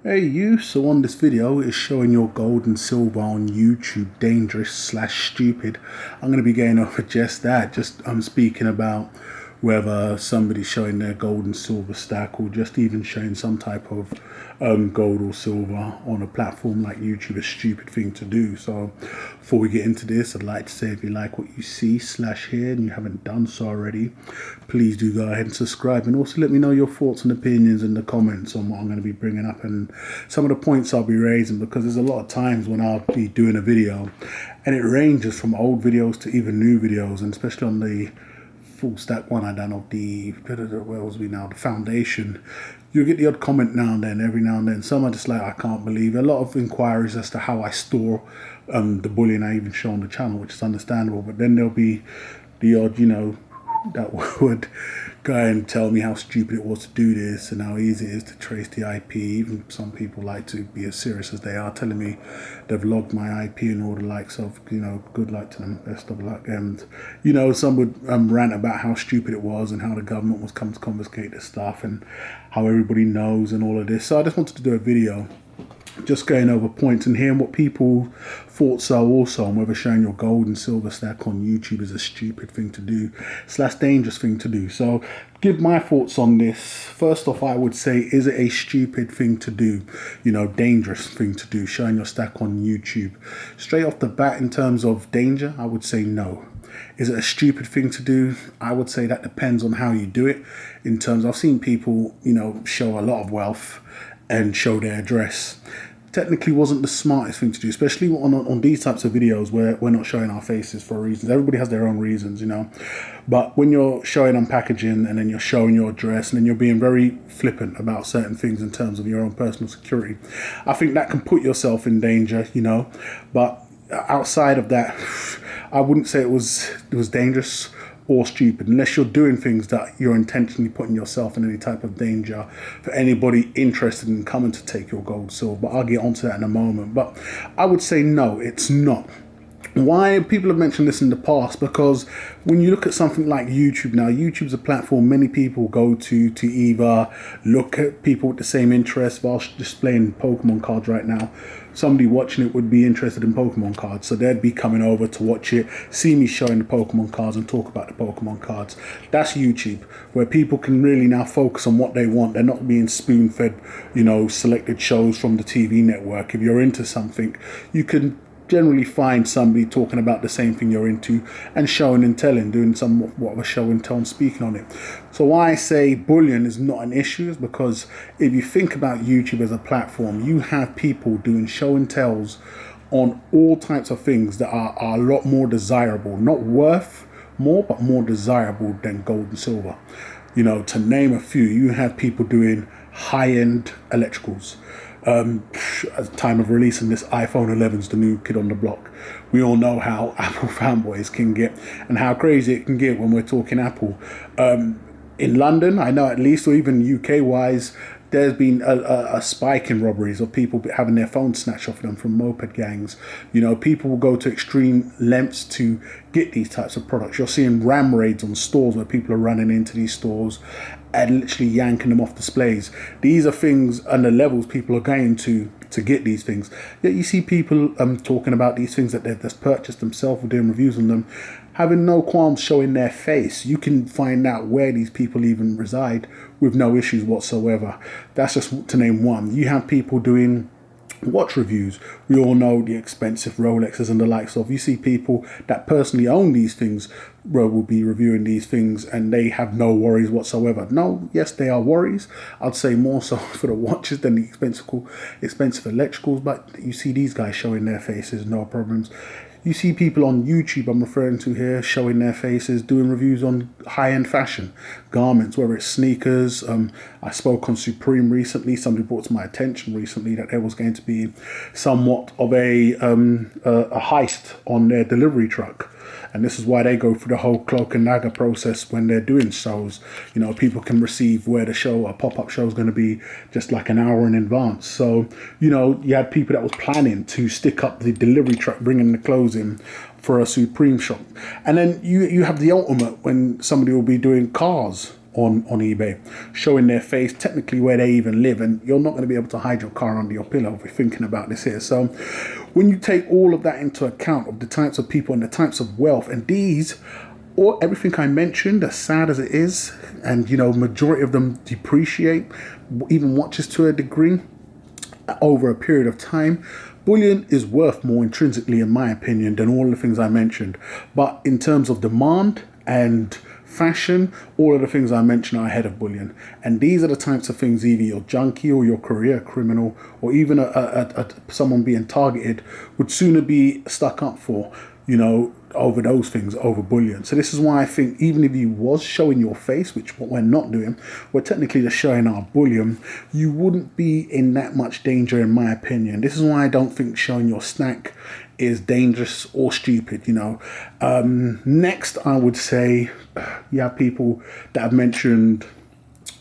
Hey you, so on this video is showing your gold and silver on YouTube, dangerous/stupid. I'm going to be going over just that. I'm speaking about whether somebody's showing their gold and silver stack or just even showing some type of gold or silver on a platform like YouTube, a stupid thing to do. So before we get into this, I'd like to say if you like what you see / hear and you haven't done so already, please do go ahead and subscribe, and also let me know your thoughts and opinions in the comments on what I'm going to be bringing up and some of the points I'll be raising, because there's a lot of times when I'll be doing a video and it ranges from old videos to even new videos, and especially on the full stack one I done of the, where was we now, the foundation, you'll get the odd comment now and then, every now and then. Some are just like, I can't believe it. A lot of inquiries as to how I store the bullion I even show on the channel, which is understandable, but then there'll be the odd, that would go and tell me how stupid it was to do this and how easy it is to trace the IP. Even some people like to be as serious as they are, telling me they've logged my IP and all the likes of, good luck to them, best of luck. And, some would rant about how stupid it was and how the government was coming to confiscate this stuff and how everybody knows and all of this. So I just wanted to do a video just going over points and hearing what people thoughts are also on whether showing your gold and silver stack on YouTube is a stupid thing to do / dangerous thing to do. So give my thoughts on this. First off, I would say, is it a stupid thing to do? Dangerous thing to do, showing your stack on YouTube. Straight off the bat, in terms of danger, I would say no. Is it a stupid thing to do? I would say that depends on how you do it. In terms, I've seen people, show a lot of wealth and show their address. Technically wasn't the smartest thing to do, especially on these types of videos where we're not showing our faces for reasons. Everybody has their own reasons, But when you're showing on packaging and then you're showing your address and then you're being very flippant about certain things in terms of your own personal security, I think that can put yourself in danger, But outside of that, I wouldn't say it was dangerous or stupid, unless you're doing things that you're intentionally putting yourself in any type of danger for anybody interested in coming to take your gold, silver. But I'll get onto that in a moment. But I would say no, it's not. Why? People have mentioned this in the past, because when you look at something like YouTube now, YouTube's a platform many people go to either look at people with the same interest. Whilst displaying Pokemon cards right now, somebody watching it would be interested in Pokemon cards, so they'd be coming over to watch it, see me showing the Pokemon cards and talk about the Pokemon cards. That's YouTube, where people can really now focus on what they want. They're not being spoon-fed, selected shows from the TV network. If you're into something, you can generally find somebody talking about the same thing you're into and showing and telling, doing somewhat of a show and tell and speaking on it. So why I say bullion is not an issue is because if you think about YouTube as a platform, you have people doing show and tells on all types of things that are a lot more desirable, not worth more, but more desirable than gold and silver. To name a few, you have people doing high-end electricals. At the time of releasing this, iPhone 11's the new kid on the block. We all know how Apple fanboys can get and how crazy it can get when we're talking Apple. In London, I know at least, or even UK wise, there's been a spike in robberies of people having their phones snatched off them from moped gangs. People will go to extreme lengths to get these types of products. You're seeing ram raids on stores where people are running into these stores and literally yanking them off displays. These are things and the levels people are going to get these things. Yet you see people talking about these things that they've just purchased themselves or doing reviews on them, having no qualms showing their face. You can find out where these people even reside with no issues whatsoever. That's just to name one. You have people doing watch reviews. We all know the expensive Rolexes and the likes of. You see people that personally own these things will be reviewing these things and they have no worries whatsoever. No, yes, they are worries. I'd say more so for the watches than the expensive electricals, but you see these guys showing their faces, no problems. You see people on YouTube, I'm referring to here, showing their faces, doing reviews on high-end fashion, garments, whether it's sneakers. I spoke on Supreme recently. Somebody brought to my attention recently that there was going to be somewhat of a heist on their delivery truck. And this is why they go through the whole cloak and dagger process when they're doing shows. People can receive where the show, a pop-up show, is going to be just like an hour in advance. So, you had people that was planning to stick up the delivery truck, bringing the clothes in for a Supreme shop. And then you have the ultimate when somebody will be doing cars on eBay, showing their face, technically where they even live, and you're not going to be able to hide your car under your pillow if we're thinking about this here. So when you take all of that into account, of the types of people and the types of wealth, and these, or everything I mentioned, as sad as it is, and majority of them depreciate, even watches to a degree, over a period of time, bullion is worth more intrinsically, in my opinion, than all the things I mentioned. But in terms of demand and fashion, all of the things I mentioned are ahead of bullion. And these are the types of things either your junkie or your career criminal, or even someone being targeted, would sooner be stuck up for, over those things, over bullion. So this is why I think even if you was showing your face, which what we're not doing, we're technically just showing our bullion, you wouldn't be in that much danger, in my opinion. This is why I don't think showing your stack is dangerous or stupid. Next, I would say you have people that have mentioned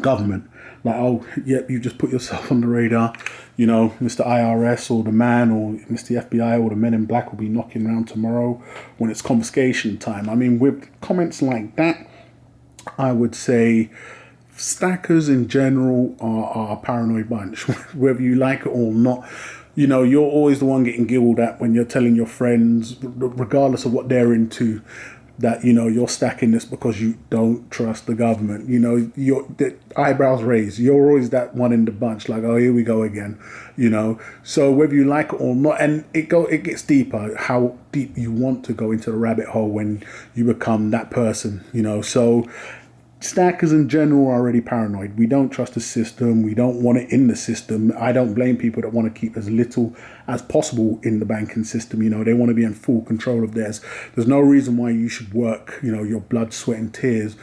government, like, oh, yep, you just put yourself on the radar. Mr. IRS or the man or Mr. FBI or the men in black will be knocking around tomorrow when it's confiscation time. I mean, with comments like that, I would say stackers in general are a paranoid bunch, whether you like it or not. You're always the one getting giggled at when you're telling your friends, regardless of what they're into, that you're stacking this because you don't trust the government. The eyebrows raised. You're always that one in the bunch, like, oh, here we go again. So whether you like it or not, and it gets deeper, how deep you want to go into the rabbit hole when you become that person. So stackers in general are already paranoid. We don't trust the system. We don't want it in the system. I don't blame people that want to keep as little as possible in the banking system. They want to be in full control of theirs. There's no reason why you should work, your blood, sweat and tears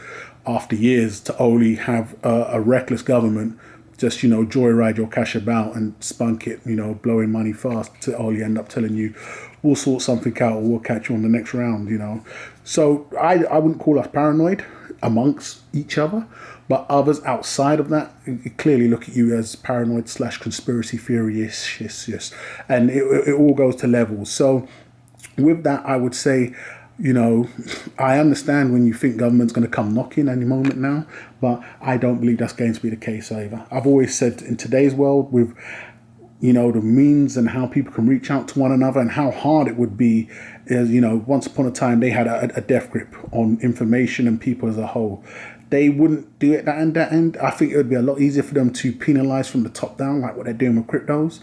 after years to only have a reckless government just, joyride your cash about and spunk it, blowing money fast to only end up telling you, we'll sort something out or we'll catch you on the next round, So I wouldn't call us paranoid amongst each other, but others outside of that clearly look at you as paranoid / conspiracy theory. Yes. And it all goes to levels. So with that, I would say, I understand when you think government's going to come knocking any moment now, but I don't believe that's going to be the case either. I've always said in today's world with, the means and how people can reach out to one another and how hard it would be, is, once upon a time they had a death grip on information and people as a whole. They wouldn't do it that end. I think it would be a lot easier for them to penalize from the top down, like what they're doing with cryptos,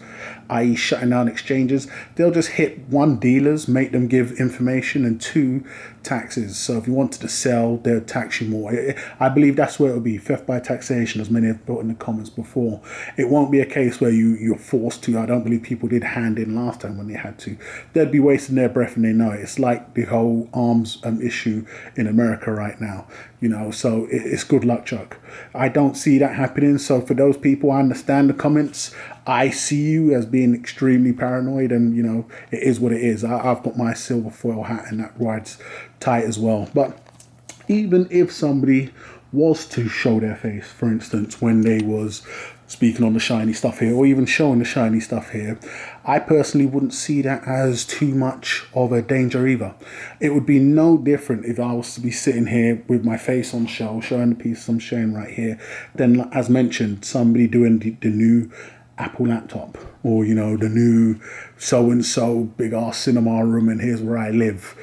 i.e. shutting down exchanges. They'll just hit one, dealers, make them give information, and two, taxes. So if you wanted to sell, they'll tax you more. I believe that's where it will be, theft by taxation, as many have put in the comments before. It won't be a case where you're forced to. I don't believe people did hand in last time when they had to. They'd be wasting their breath and they know it. It's like the whole arms issue in America right now. So it's good luck, Chuck. I don't see that happening. So for those people, I understand the comments. I see you as being extremely paranoid, and it is what it is. I've got my silver foil hat and that rides tight as well. But even if somebody was to show their face, for instance, when they was speaking on the shiny stuff here, or even showing the shiny stuff here, I personally wouldn't see that as too much of a danger either. It would be no different if I was to be sitting here with my face on show, showing the piece I'm showing right here, then, as mentioned, somebody doing the new Apple laptop, or the new so-and-so big ass cinema room and here's where I live.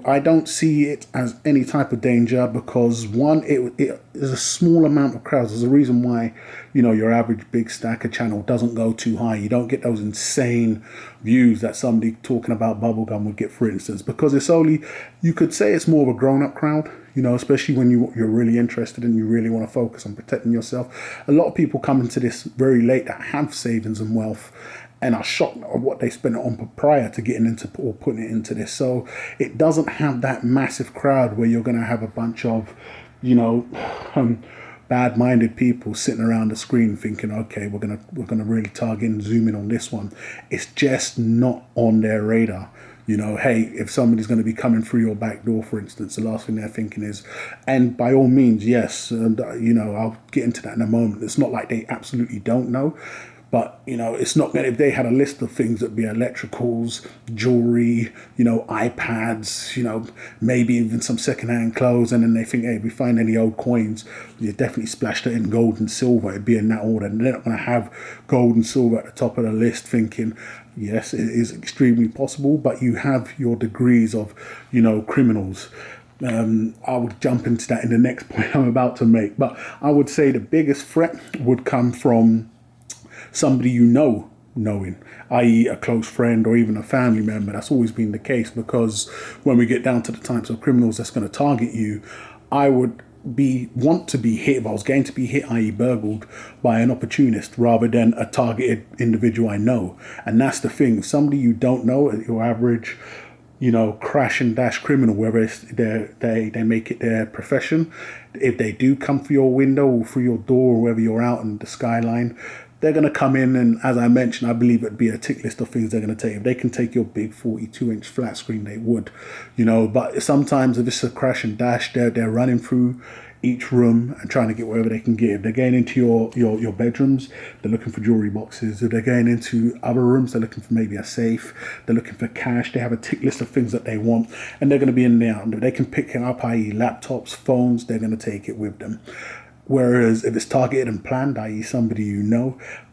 I don't see it as any type of danger because, one, it is a small amount of crowds. There's a reason why, your average big stacker channel doesn't go too high. You don't get those insane views that somebody talking about bubblegum would get, for instance, because it's only, you could say it's more of a grown-up crowd, especially when you're really interested and you really want to focus on protecting yourself. A lot of people come into this very late that have savings and wealth and are shocked at what they spent on prior to getting into or putting it into this. So it doesn't have that massive crowd where you're going to have a bunch of, bad-minded people sitting around the screen thinking, okay, we're gonna really target and zoom in on this one. It's just not on their radar. Hey, if somebody's going to be coming through your back door, for instance, the last thing they're thinking is, and by all means, yes, I'll get into that in a moment. It's not like they absolutely don't know. But, it's not going to, if they had a list of things that'd be electricals, jewelry, iPads, maybe even some secondhand clothes. And then they think, hey, if we find any old coins, you definitely splashed it in gold and silver. It'd be in that order. And they're not going to have gold and silver at the top of the list thinking, yes, it is extremely possible, but you have your degrees of, criminals. I would jump into that in the next point I'm about to make. But I would say the biggest threat would come from somebody knowing, i.e. a close friend or even a family member. That's always been the case, because when we get down to the types of criminals that's going to target you, I would want to be hit, if I was going to be hit, i.e. burgled, by an opportunist rather than a targeted individual I know. And that's the thing. Somebody you don't know, your average crash and dash criminal, whether it's they make it their profession, if they do come through your window or through your door or wherever you're out in the skyline, they're going to come in, and as I mentioned, I believe it'd be a tick list of things they're going to take. If they can take your big 42-inch flat screen, they would, But sometimes if it's a crash and dash, they're running through each room and trying to get whatever they can get. If they're going into your bedrooms, they're looking for jewelry boxes. If they're going into other rooms, they're looking for maybe a safe. They're looking for cash. They have a tick list of things that they want, and they're going to be in there. And if they can pick it up, i.e. laptops, phones, they're going to take it with them. Whereas if it's targeted and planned, i.e. somebody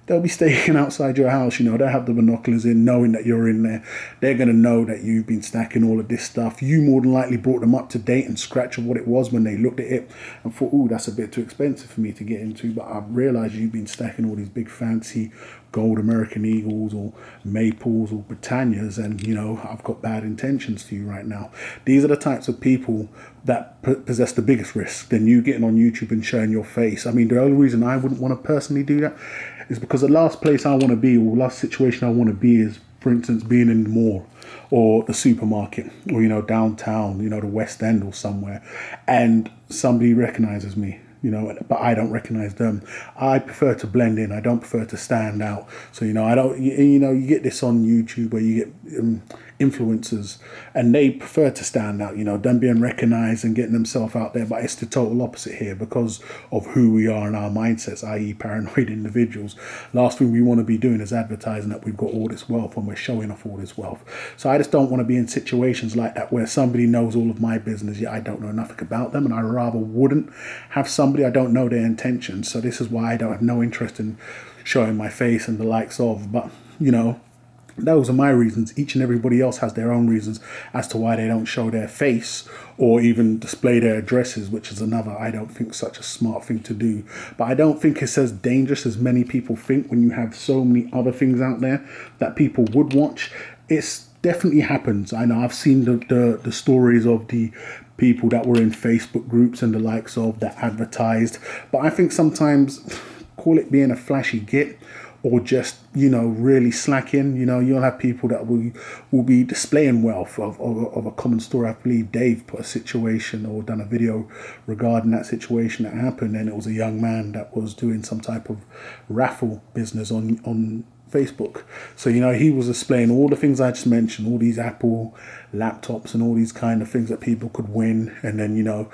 they'll be staying outside your house, they'll have the binoculars in, knowing that you're in there. They're going to know that you've been stacking all of this stuff. You more than likely brought them up to date and scratch of what it was when they looked at it and thought, ooh, that's a bit too expensive for me to get into. But I've realised you've been stacking all these big fancy gold American Eagles or Maples or Britannias, and, I've got bad intentions for you right now. These are the types of people that possess the biggest risk than you getting on YouTube and showing your face. I mean, the only reason I wouldn't want to personally do that is because the last place I want to be, or last situation I want to be, is, for instance, being in the mall or the supermarket or, downtown, the West End or somewhere, and somebody recognizes me, but I don't recognize them. I prefer to blend in. I don't prefer to stand out. So, I don't, you get this on YouTube where you get influencers and they prefer to stand out, them being recognized and getting themselves out there. But it's the total opposite here because of who we are and our mindsets, i.e. paranoid individuals. Last thing we want to be doing is advertising that we've got all this wealth when we're showing off all this wealth. So I just don't want to be in situations like that where somebody knows all of my business, yet I don't know nothing about them, and I rather wouldn't have somebody I don't know their intentions. So this is why I don't have no interest in showing my face and the likes of. But, those are my reasons. Each and everybody else has their own reasons as to why they don't show their face or even display their addresses, which is another, I don't think, such a smart thing to do. But I don't think it's as dangerous as many people think when you have so many other things out there that people would watch. It's definitely happens. I know I've seen the stories of the people that were in Facebook groups and the likes of that advertised. But I think sometimes, call it being a flashy git, or just, really slacking. You'll have people that will be displaying wealth of a common story. I believe Dave put a situation or done a video regarding that situation that happened, and it was a young man that was doing some type of raffle business on Facebook. So, he was displaying all the things I just mentioned, all these Apple laptops and all these kind of things that people could win. And then,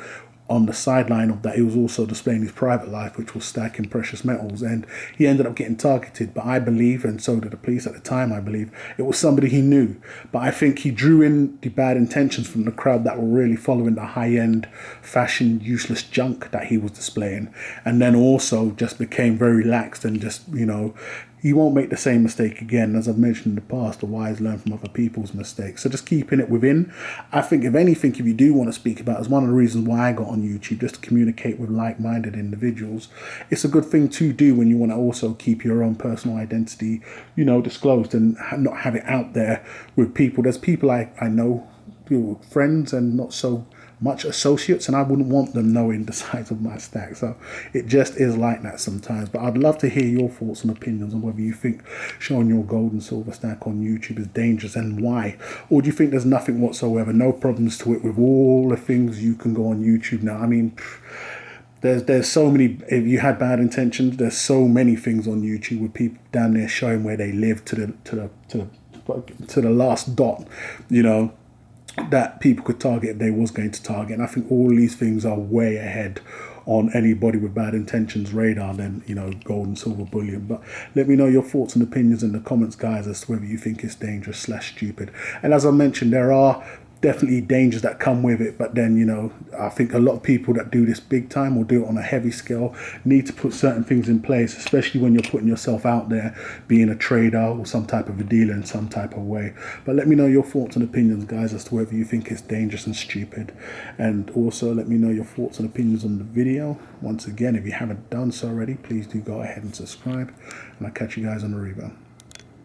on the sideline of that, he was also displaying his private life, which was stacking precious metals, and he ended up getting targeted. But I believe, and so did the police at the time, I believe, it was somebody he knew. But I think he drew in the bad intentions from the crowd that were really following the high-end fashion useless junk that he was displaying, and then also just became very lax and just, he won't make the same mistake again. As I've mentioned in the past, the wise learn from other people's mistakes. So just keeping it within. I think, if anything, if you do want to speak about, is one of the reasons why I got on YouTube, just to communicate with like-minded individuals. It's a good thing to do when you want to also keep your own personal identity, disclosed and not have it out there with people. There's people I know, friends and not so much associates, and I wouldn't want them knowing the size of my stack. So it just is like that sometimes. But I'd love to hear your thoughts and opinions on whether you think showing your gold and silver stack on YouTube is dangerous and why. Or do you think there's nothing whatsoever, no problems to it with all the things you can go on YouTube now? I mean, there's so many. If you had bad intentions, there's so many things on YouTube with people down there showing where they live to the last dot, that people could target if they was going to target. And I think all these things are way ahead on anybody with bad intentions radar than, you know, gold and silver bullion. But let me know your thoughts and opinions in the comments, guys, as to whether you think it's dangerous slash stupid. And as I mentioned, there are definitely dangers that come with it, but then, you know, I think a lot of people that do this big time or do it on a heavy scale need to put certain things in place, especially when you're putting yourself out there being a trader or some type of a dealer in some type of way. But let me know your thoughts and opinions, guys, as to whether you think it's dangerous and stupid. And also let me know your thoughts and opinions on the video. Once again, if you haven't done so already, please do go ahead and subscribe, and I'll catch you guys on the rebound.